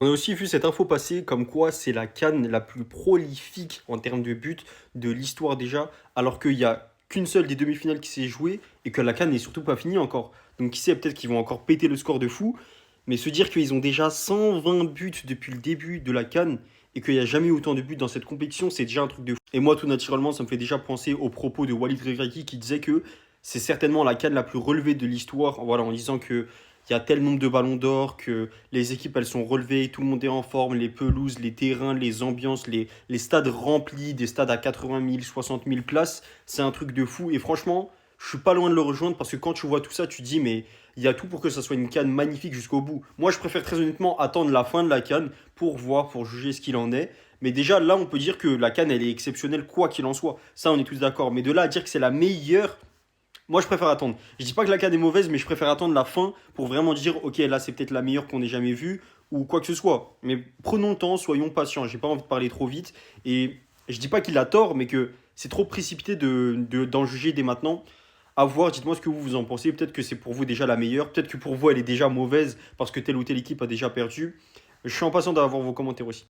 On a aussi vu cette info passer comme quoi c'est la CAN la plus prolifique en termes de buts de l'histoire déjà, alors qu'il y a qu'une seule des demi-finales qui s'est jouée et que la CAN n'est surtout pas finie encore. Donc qui sait, peut-être qu'ils vont encore péter le score de fou, mais se dire qu'ils ont déjà 120 buts depuis le début de la CAN et qu'il n'y a jamais eu autant de buts dans cette compétition, c'est déjà un truc de fou. Et moi, tout naturellement, ça me fait déjà penser aux propos de Walid Regragui qui disait que c'est certainement la CAN la plus relevée de l'histoire, voilà, en disant que il y a tel nombre de ballons d'or, que les équipes elles sont relevées, tout le monde est en forme, les pelouses, les terrains, les ambiances, les stades remplis, des stades à 80 000, 60 000 places, c'est un truc de fou. Et franchement, je suis pas loin de le rejoindre parce que quand tu vois tout ça, tu te dis, mais il y a tout pour que ça soit une CAN magnifique jusqu'au bout. Moi, je préfère très honnêtement attendre la fin de la CAN pour voir, pour juger ce qu'il en est. Mais déjà, là, on peut dire que la CAN, elle est exceptionnelle, quoi qu'il en soit. Ça, on est tous d'accord. Mais de là à dire que c'est la meilleure, moi, je préfère attendre. Je dis pas que la CAN est mauvaise, mais je préfère attendre la fin pour vraiment dire, ok, là, c'est peut-être la meilleure qu'on ait jamais vue ou quoi que ce soit. Mais prenons le temps, soyons patients. J'ai pas envie de parler trop vite. Et je dis pas qu'il a tort, mais que c'est trop précipité d'en juger dès maintenant. À voir, dites-moi ce que vous en pensez. Peut-être que c'est pour vous déjà la meilleure. Peut-être que pour vous, elle est déjà mauvaise parce que telle ou telle équipe a déjà perdu. Je suis impatient d'avoir vos commentaires aussi.